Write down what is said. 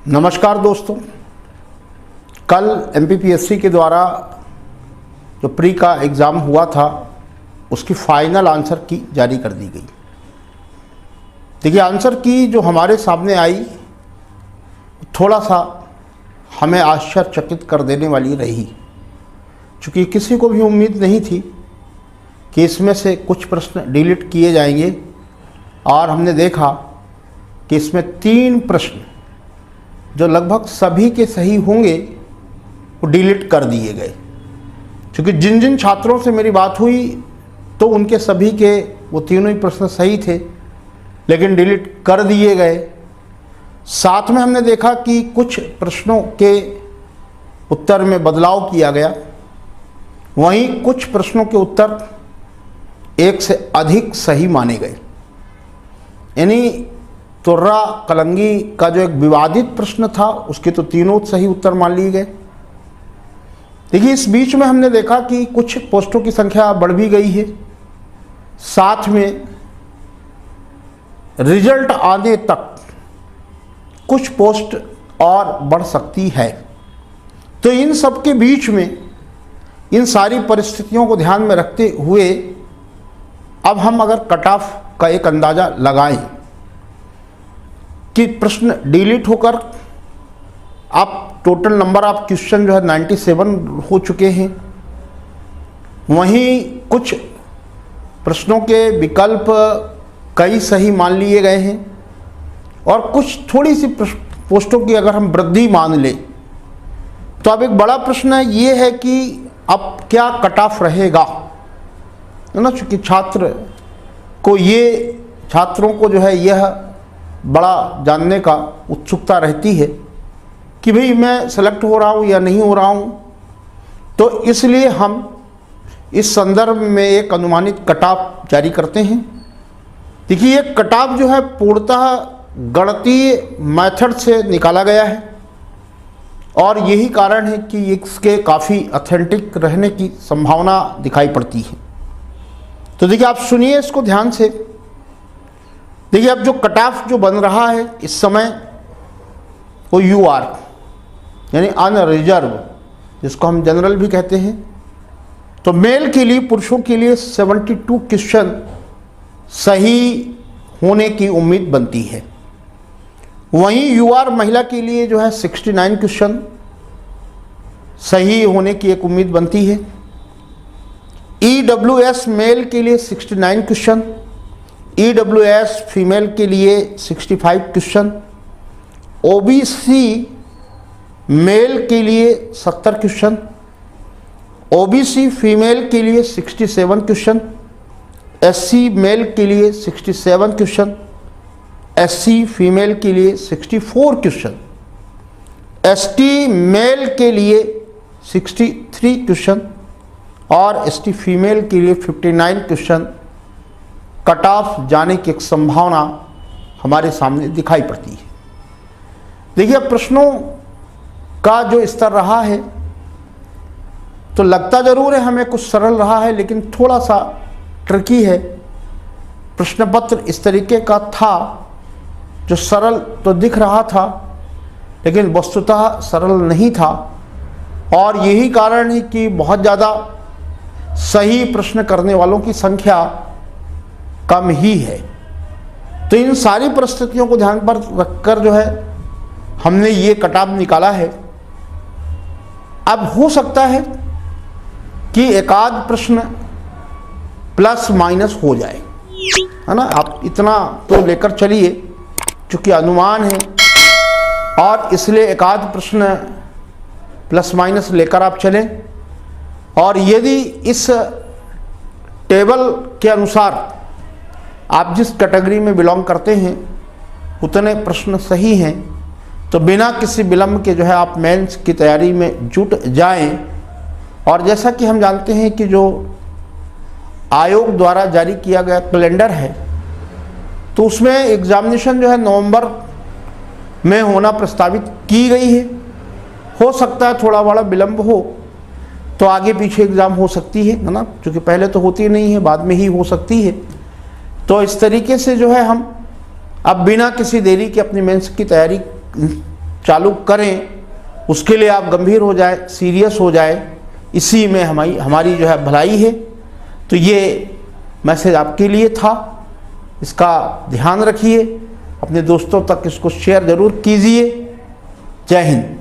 नमस्कार दोस्तों, कल एमपीपीएससी के द्वारा जो प्री का एग्ज़ाम हुआ था उसकी फाइनल आंसर की जारी कर दी गई। देखिए, आंसर की जो हमारे सामने आई थोड़ा सा हमें आश्चर्यचकित कर देने वाली रही, क्योंकि किसी को भी उम्मीद नहीं थी कि इसमें से कुछ प्रश्न डिलीट किए जाएंगे। और हमने देखा कि इसमें 3 प्रश्न जो लगभग सभी के सही होंगे वो डिलीट कर दिए गए। क्योंकि जिन जिन छात्रों से मेरी बात हुई तो उनके सभी के वो तीनों ही प्रश्न सही थे, लेकिन डिलीट कर दिए गए। साथ में हमने देखा कि कुछ प्रश्नों के उत्तर में बदलाव किया गया, वहीं कुछ प्रश्नों के उत्तर एक से अधिक सही माने गए। यानी तुर्रा कलंगी का जो एक विवादित प्रश्न था उसके तो तीनों सही उत्तर मान लिए गए। देखिए, इस बीच में हमने देखा कि कुछ पोस्टों की संख्या बढ़ भी गई है, साथ में रिजल्ट आने तक कुछ पोस्ट और बढ़ सकती है। तो इन सब के बीच में इन सारी परिस्थितियों को ध्यान में रखते हुए अब हम अगर कट ऑफ का एक अंदाज़ा लगाएं कि प्रश्न डिलीट होकर आप टोटल नंबर ऑफ क्वेश्चन जो है 97 हो चुके हैं, वहीं कुछ प्रश्नों के विकल्प कई सही मान लिए गए हैं और कुछ थोड़ी सी पोस्टों की अगर हम वृद्धि मान लें तो अब एक बड़ा प्रश्न ये है कि अब क्या कट ऑफ रहेगा, है ना। चूँकि छात्रों को जो है यह बड़ा जानने का उत्सुकता रहती है कि भाई मैं सेलेक्ट हो रहा हूँ या नहीं हो रहा हूँ। तो इसलिए हम इस संदर्भ में एक अनुमानित कट ऑफ जारी करते हैं। देखिए, ये कट ऑफ जो है पूर्णतः गणितीय मेथड से निकाला गया है और यही कारण है कि इसके काफ़ी ऑथेंटिक रहने की संभावना दिखाई पड़ती है। तो देखिए, आप सुनिए इसको ध्यान से। देखिए, अब जो कट ऑफ जो बन रहा है इस समय वो UR यानी अनरिजर्व, जिसको हम जनरल भी कहते हैं। तो मेल के लिए, पुरुषों के लिए 72 क्वेश्चन सही होने की उम्मीद बनती है। वहीं UR महिला के लिए जो है 69 क्वेश्चन सही होने की एक उम्मीद बनती है। EWS मेल के लिए 69 क्वेश्चन, EWS फीमेल के लिए 65 क्वेश्चन, OBC मेल के लिए 70 क्वेश्चन, OBC फीमेल के लिए 67 क्वेश्चन, SC मेल के लिए 67 क्वेश्चन, SC फीमेल के लिए 64 क्वेश्चन, ST मेल के लिए 63 क्वेश्चन और ST फीमेल के लिए 59 क्वेश्चन कट ऑफ जाने की एक संभावना हमारे सामने दिखाई पड़ती है। देखिए, प्रश्नों का जो स्तर रहा है तो लगता जरूर है हमें कुछ सरल रहा है, लेकिन थोड़ा सा ट्रिकी है। प्रश्न पत्र इस तरीके का था जो सरल तो दिख रहा था लेकिन वस्तुतः सरल नहीं था, और यही कारण है कि बहुत ज़्यादा सही प्रश्न करने वालों की संख्या कम ही है। तो इन सारी परिस्थितियों को ध्यान पर रखकर जो है हमने ये कट ऑफ निकाला है। अब हो सकता है कि एकाध प्रश्न प्लस माइनस हो जाए, है ना। आप इतना तो लेकर चलिए, क्योंकि अनुमान है और इसलिए एकाध प्रश्न प्लस माइनस लेकर आप चलें। और यदि इस टेबल के अनुसार आप जिस कैटेगरी में बिलोंग करते हैं उतने प्रश्न सही हैं तो बिना किसी विलंब के जो है आप मेंस की तैयारी में जुट जाएं। और जैसा कि हम जानते हैं कि जो आयोग द्वारा जारी किया गया कैलेंडर है तो उसमें एग्जामिनेशन जो है नवंबर में होना प्रस्तावित की गई है। हो सकता है थोड़ा बड़ा विलंब हो तो आगे पीछे एग्ज़ाम हो सकती है ना, क्योंकि पहले तो होती नहीं है, बाद में ही हो सकती है। तो इस तरीके से जो है हम अब बिना किसी देरी के अपनी मेंस की तैयारी चालू करें उसके लिए आप गंभीर हो जाए, सीरियस हो जाए, इसी में हमारी जो है भलाई है। तो ये मैसेज आपके लिए था, इसका ध्यान रखिए, अपने दोस्तों तक इसको शेयर ज़रूर कीजिए। जय हिंद।